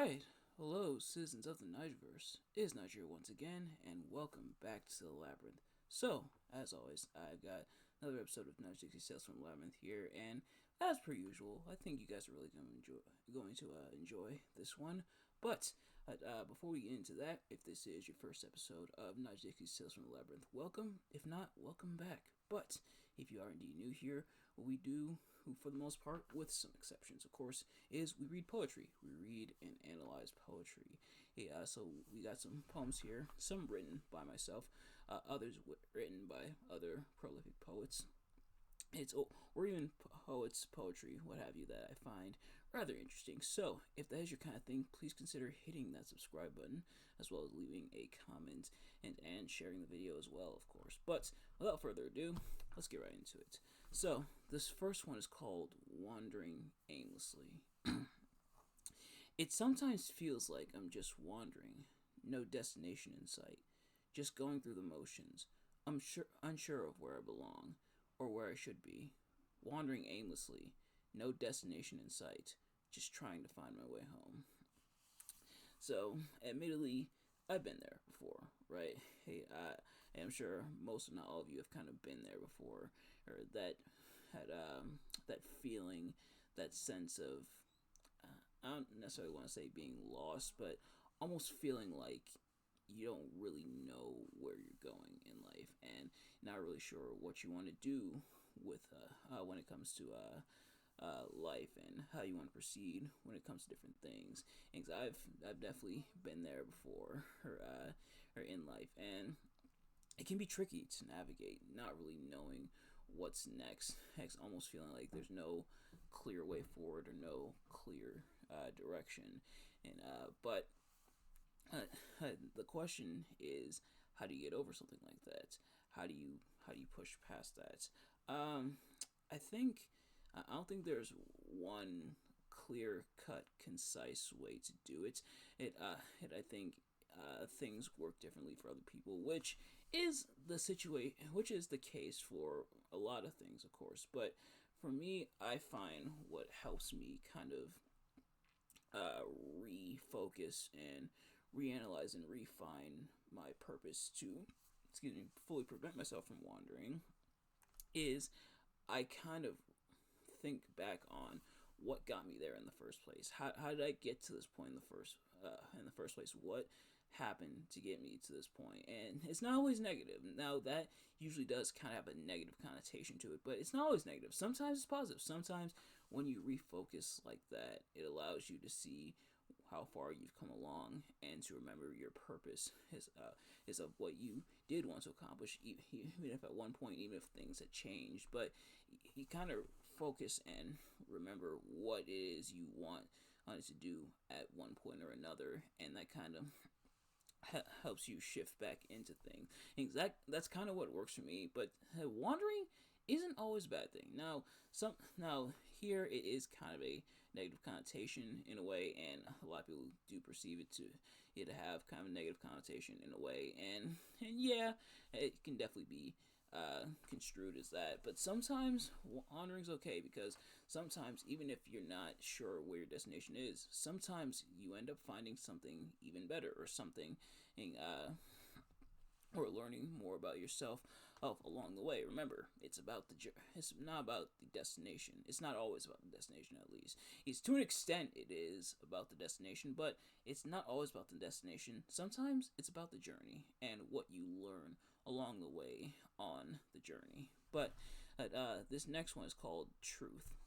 Alright, hello citizens of the Nigelverse. It is Nigel once again, and welcome back to the Labyrinth. So, as always, I've got another episode of Dixie Sales from Labyrinth here, and as per usual, I think you guys are really going to enjoy this one. But before we get into that, if this is your first episode of Dixie Sales from the Labyrinth, welcome. If not, welcome back. But if you are indeed new here, what we do, for the most part, with some exceptions, of course, is we read poetry. We read and analyze poetry. So we got some poems here, some written by myself, others written by other prolific poets. Or even poetry, what have you, that I find rather interesting. So, if that is your kind of thing, please consider hitting that subscribe button, as well as leaving a comment and sharing the video as well, of course. But without further ado, let's get right into it. So, this first one is called Wandering Aimlessly. It sometimes feels like I'm just wandering, no destination in sight, just going through the motions. I'm unsure of where I belong or where I should be, wandering aimlessly, no destination in sight, just trying to find my way home. So, admittedly, I've been there before, right? I'm sure most, if not all of you, have kind of been there before, or that had that feeling, that sense of I don't necessarily want to say being lost, but almost feeling like you don't really know where you're going in life and not really sure what you want to do with when it comes to life and how you want to proceed when it comes to different things. And I've definitely been there before or in life, and it can be tricky to navigate, not really knowing what's next. Almost feeling like there's no clear way forward or no clear direction. But the question is, how do you get over something like that? How do you push past that? I think I don't think there's one clear cut, concise way to do it. I think things work differently for other people, which is the case for a lot of things, of course. But for me, I find what helps me kind of refocus and reanalyze and refine my purpose to, fully prevent myself from wandering, is I kind of think back on what got me there in the first place. How did I get to this point in the first place? What happened to get me to this point? And it's not always negative. Now that usually does kind of have a negative connotation to it, but it's not always negative. Sometimes it's positive. Sometimes when you refocus like that, it allows you to see how far you've come along and to remember your purpose is of what you did want to accomplish, even if at one point, even if things had changed. But you kind of focus and remember what it is you want to do at one point or another, and that kind of helps you shift back into things. That's kind of what works for me. But wandering isn't always a bad thing. Now here it is kind of a negative connotation in a way, and a lot of people do perceive it to have kind of a negative connotation in a way, and yeah, it can definitely be construed as that. But sometimes wandering's okay, because sometimes even if you're not sure where your destination is, sometimes you end up finding something even better, or something or learning more about yourself along the way. Remember, it's not about the destination. It's not always about the destination, at least. To an extent, it is about the destination, but it's not always about the destination. Sometimes it's about the journey and what you learn along the way on the journey. But this next one is called Truth.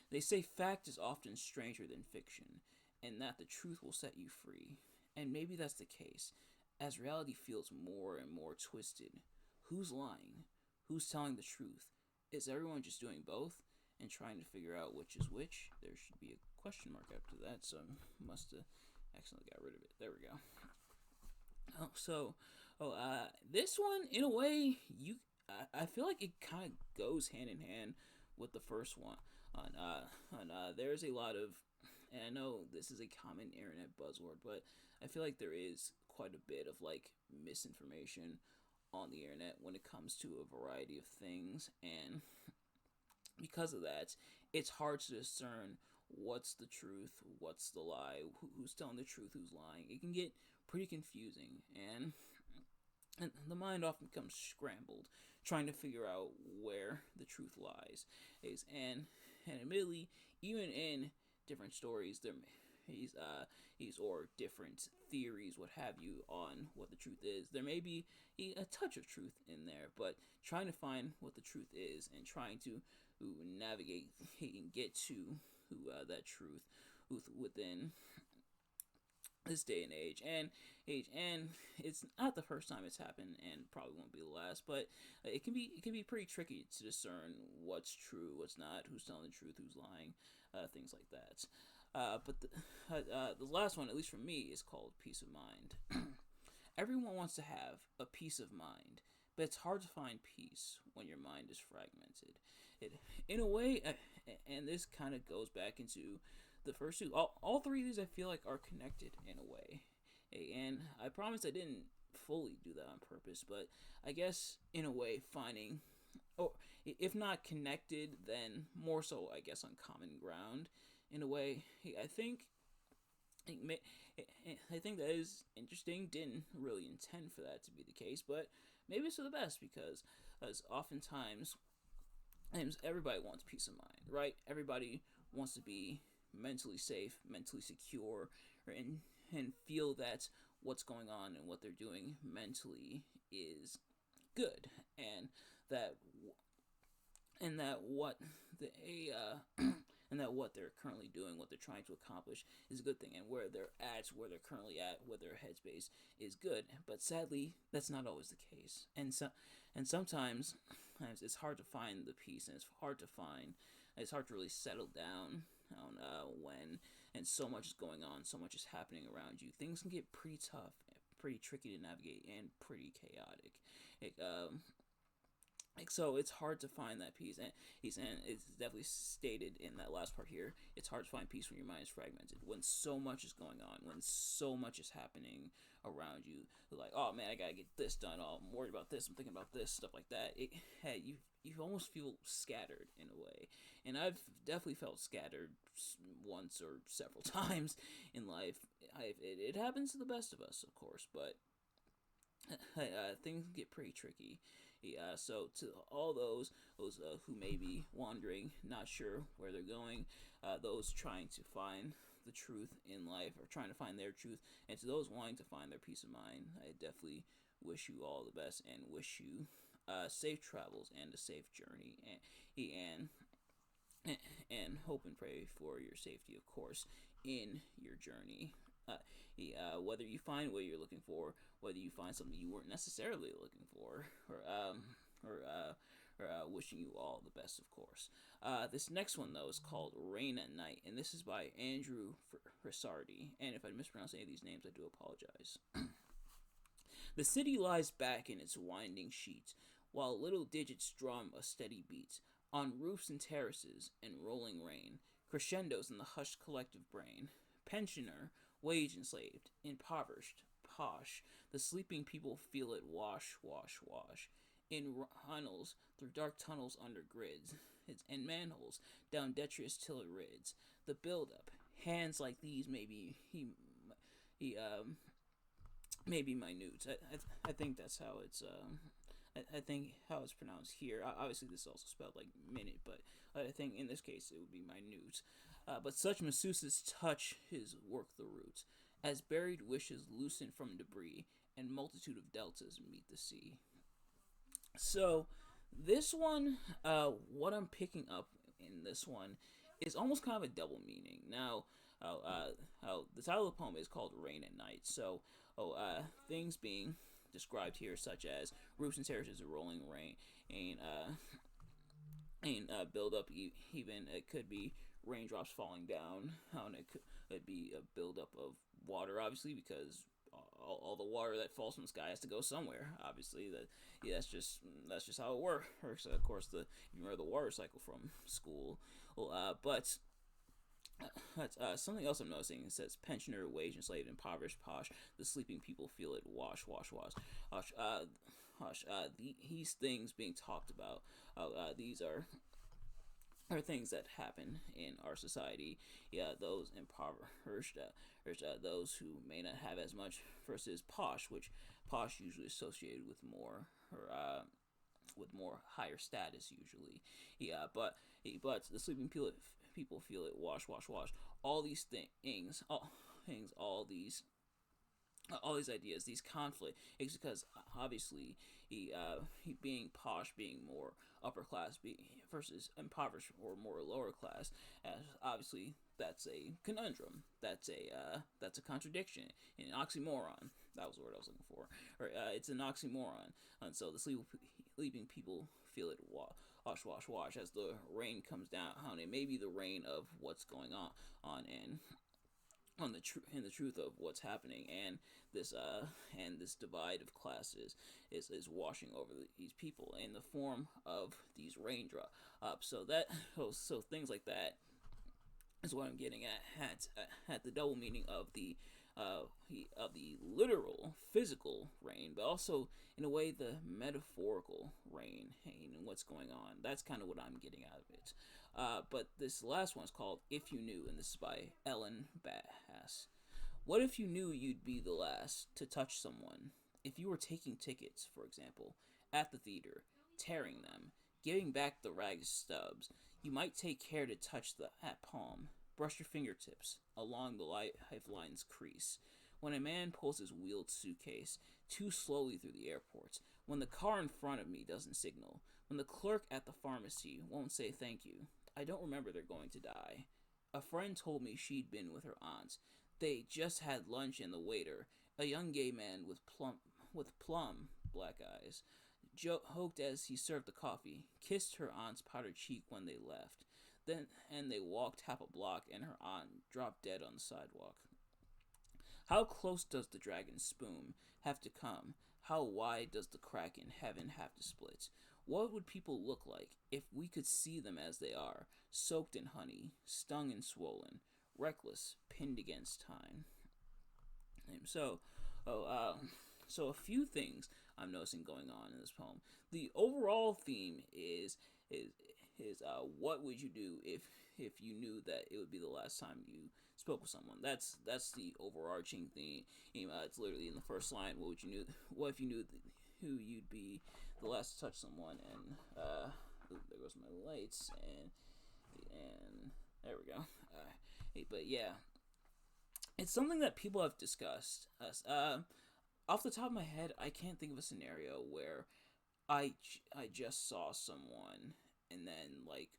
They say fact is often stranger than fiction, and that the truth will set you free. And maybe that's the case. As reality feels more and more twisted, who's lying? Who's telling the truth? Is everyone just doing both and trying to figure out which is which? There should be a question mark after that, so I must have accidentally got rid of it. There we go. This one, in a way, I feel like it kind of goes hand in hand with the first one. There's a lot of, and I know this is a common internet buzzword, but I feel like there is quite a bit of like misinformation on the internet when it comes to a variety of things, and because of that, it's hard to discern what's the truth, what's the lie, who's telling the truth, who's lying. It can get pretty confusing, and the mind often becomes scrambled trying to figure out where the truth lies. And admittedly, even in different stories, he's or different theories, what have you, on what the truth is. There may be a touch of truth in there, but trying to find what the truth is and trying to navigate and get to that truth within this day and age, and it's not the first time it's happened, and probably won't be the last. But it can be pretty tricky to discern what's true, what's not, who's telling the truth, who's lying, things like that. But the last one, at least for me, is called peace of mind. Everyone wants to have a peace of mind, but it's hard to find peace when your mind is fragmented. In a way, and this kind of goes back into the first two. All three of these I feel like are connected in a way. And I promise I didn't fully do that on purpose, but I guess in a way finding, or if not connected, then more so I guess on common ground. In a way, I think that is interesting. Didn't really intend for that to be the case, but maybe it's for the best, because as oftentimes everybody wants peace of mind, right? Everybody wants to be mentally safe, mentally secure, and feel that what's going on and what they're doing mentally is good, and that what they and that what they're currently doing, what they're trying to accomplish, is a good thing, and where they're currently at, where their headspace is good. But sadly, that's not always the case, and sometimes it's hard to find the peace, and it's hard to really settle down on when and so much is going on, so much is happening around you. Things can get pretty tough, pretty tricky to navigate, and pretty chaotic. So it's hard to find that peace, and it's definitely stated in that last part here. It's hard to find peace when your mind is fragmented, when so much is going on, when so much is happening around you. Like, oh man, I gotta get this done. Oh, I'm worried about this. I'm thinking about this, stuff like that. You almost feel scattered in a way, and I've definitely felt scattered once or several times in life. It happens to the best of us, of course, but things get pretty tricky. So to all those who may be wandering, not sure where they're going, those trying to find the truth in life, or trying to find their truth, and to those wanting to find their peace of mind, I definitely wish you all the best, and wish you safe travels and a safe journey, and hope and pray for your safety, of course, in your journey. Whether you find what you're looking for, whether you find something you weren't necessarily looking for, or wishing you all the best, of course. This next one, though, is called Rain at Night, and this is by Andrew Frisardi. And if I mispronounce any of these names, I do apologize. The city lies back in its winding sheet, while little digits drum a steady beat on roofs and terraces and rolling rain, crescendos in the hushed collective brain. Pensioner, wage enslaved, impoverished, posh, the sleeping people feel it wash, wash, wash. In tunnels, through dark tunnels under grids, and manholes, down detritus till it rids. The build-up, hands like these may be minute. I think that's how it's I think how it's pronounced here. Obviously, this is also spelled like minute, but I think in this case it would be minute. But such masseuses touch his work the roots, as buried wishes loosen from debris, and multitude of deltas meet the sea. So, this one, what I'm picking up in this one is almost kind of a double meaning. Now, the title of the poem is called Rain at Night. So, things being described here, such as roofs and terraces of rolling rain, and build up. Even it could be raindrops falling down, and it'd be a buildup of water, obviously, because all the water that falls from the sky has to go somewhere. Obviously, that's just how it works. Of course, if you remember the water cycle from school, but something else I'm noticing. It says pensioner, wage enslaved, impoverished, posh. The sleeping people feel it wash, wash, wash. These things being talked about. These are are things that happen in our society. Yeah, those impoverished, those who may not have as much, versus posh, which posh usually associated with more higher status usually. Yeah, but the sleeping people feel it. Wash, wash, wash. All these all these ideas, these conflict, is because obviously he being posh, being more upper class, versus impoverished or more lower class. Obviously, that's a conundrum. That's a contradiction, an oxymoron. That was the word I was looking for. It's an oxymoron, and so the sleeping people feel it. Wash, wash, wash, as the rain comes down. It may be the rain of what's going on, and on the truth of what's happening, and this divide of classes is washing over these people in the form of these raindrops. So things like that is what I'm getting at the double meaning of the literal physical rain, but also in a way the metaphorical rain and what's going on. That's kind of what I'm getting out of it. But this last one is called "If You Knew," and this is by Ellen Bass. What if you knew you'd be the last to touch someone? If you were taking tickets, for example, at the theater, tearing them, giving back the ragged stubs, you might take care to touch the hat palm, brush your fingertips along the lifeline's crease. When a man pulls his wheeled suitcase too slowly through the airport, when the car in front of me doesn't signal, when the clerk at the pharmacy won't say thank you, I don't remember they're going to die. A friend told me she'd been with her aunt. They just had lunch, and the waiter, a young gay man with plum black eyes, joked as he served the coffee, kissed her aunt's powdered cheek when they left. And they walked half a block, and her aunt dropped dead on the sidewalk. How close does the dragon's spoon have to come? How wide does the crack in heaven have to split? What would people look like if we could see them as they are, soaked in honey, stung and swollen, reckless, pinned against time? So, oh, so a few things I'm noticing going on in this poem. The overall theme is what would you do if you knew that it would be the last time you spoke with someone? That's the overarching theme. It's literally in the first line. What if you knew who you'd be the last to touch someone? And there goes my lights, and there we go. But yeah, it's something that people have discussed. Off the top of my head, I can't think of a scenario where I just saw someone, and then like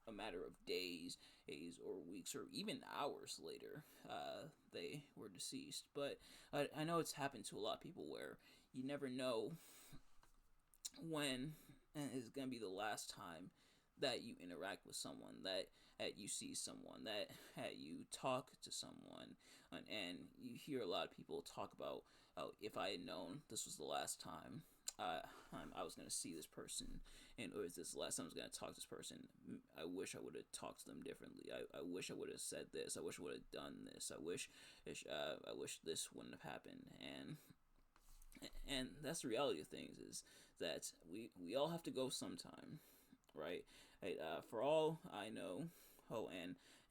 a matter of days or weeks or even hours later, they were deceased. But I know it's happened to a lot of people where you never know when is going to be the last time that you interact with someone, that you see someone, that you talk to someone, and you hear a lot of people talk about, oh, if I had known this was the last time I was going to see this person, or is this the last time I was going to talk to this person, I wish I would have talked to them differently. I wish I would have said this. I wish I would have done this. I wish this wouldn't have happened. And that's the reality of things, is that we all have to go sometime, right? For all I know,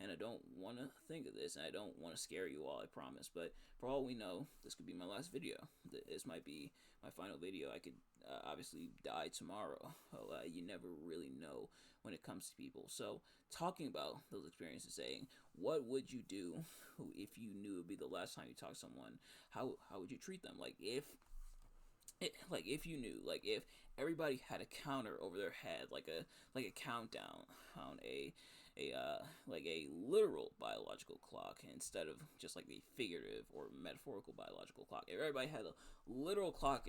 and I don't want to think of this, and I don't want to scare you all, I promise, but for all we know, this could be my last video. This might be my final video. I could obviously die tomorrow. You never really know when it comes to people. So talking about those experiences, saying, what would you do if you knew it would be the last time you talked to someone? How would you treat them? Like if you knew, like if everybody had a counter over their head, like a countdown on a literal biological clock, instead of just like a figurative or metaphorical biological clock. If everybody had a literal clock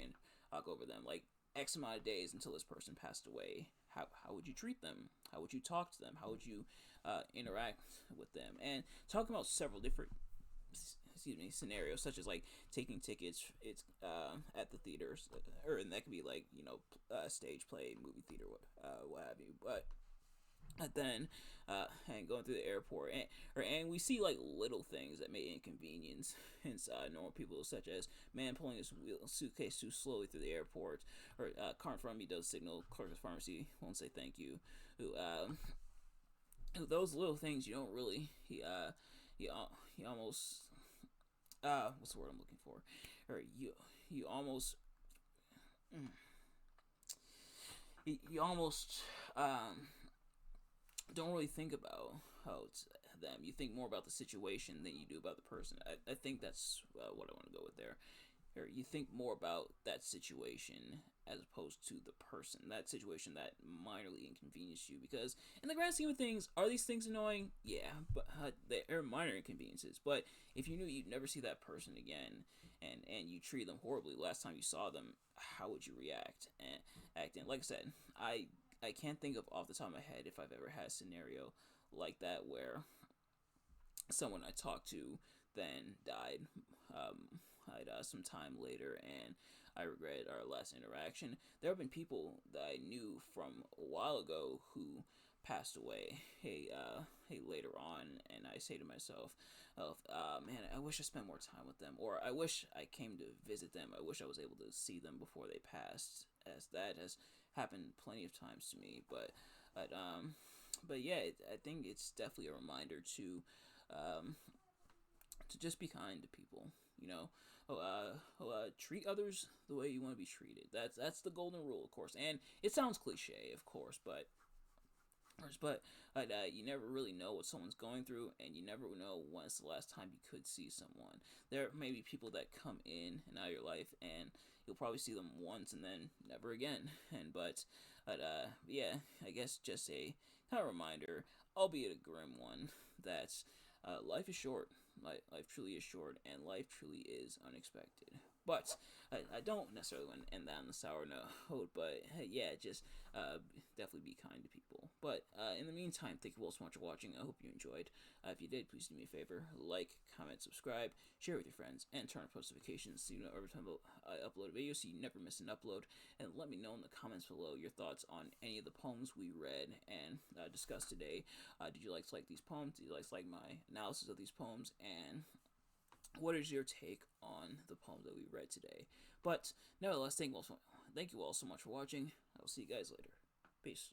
over them, like X amount of days until this person passed away, how would you treat them? How would you talk to them? How would you interact with them? And talking about several different scenarios, such as like taking tickets, it's at the theaters, and that could be like stage play, movie theater, what have you. But And then, and going through the airport, and we see like little things that may inconvenience inside normal people, such as man pulling his suitcase too slowly through the airport, or car in front of me does signal clerk of pharmacy won't say thank you. Who those little things you don't really you almost what's the word I'm looking for, or you almost you almost don't really think about how it's them. You think more about the situation than you do about the person. I think that's what I want to go with there. Or you think more about that situation as opposed to the person. That situation that minorly inconvenienced you. Because in the grand scheme of things, are these things annoying? Yeah, but they're minor inconveniences. But if you knew you'd never see that person again, and you treated them horribly last time you saw them, how would you react and act? And like I said, I can't think of off the top of my head if I've ever had a scenario like that where someone I talked to then died. Some time later, and I regretted our last interaction. There have been people that I knew from a while ago who passed away. Hey, later on, and I say to myself, "Oh, man, I wish I spent more time with them, or I wish I came to visit them. I wish I was able to see them before they passed." As that has happened plenty of times to me, but but yeah, I think it's definitely a reminder um, to just be kind to people. You know, treat others the way you want to be treated. That's the golden rule, of course. And it sounds cliche, of course, but you never really know what someone's going through, and you never know when's the last time you could see someone. There may be people that come in and out of your life, and you'll probably see them once and then never again. And but yeah, I guess just a kind of reminder, albeit a grim one, that life is short. Life truly is short, and life truly is unexpected. But I don't necessarily want to end that on the sour note, but yeah, just definitely be kind to people. But in the meantime, thank you all so much for watching. I hope you enjoyed. If you did, please do me a favor: like, comment, subscribe, share with your friends, and turn on post notifications so you know every time I upload a video, so you never miss an upload. And let me know in the comments below your thoughts on any of the poems we read and discussed today. Did you like these poems? Did you like my analysis of these poems? And what is your take on the poem that we read today? But nevertheless, thank you all so much for watching. I will see you guys later. Peace.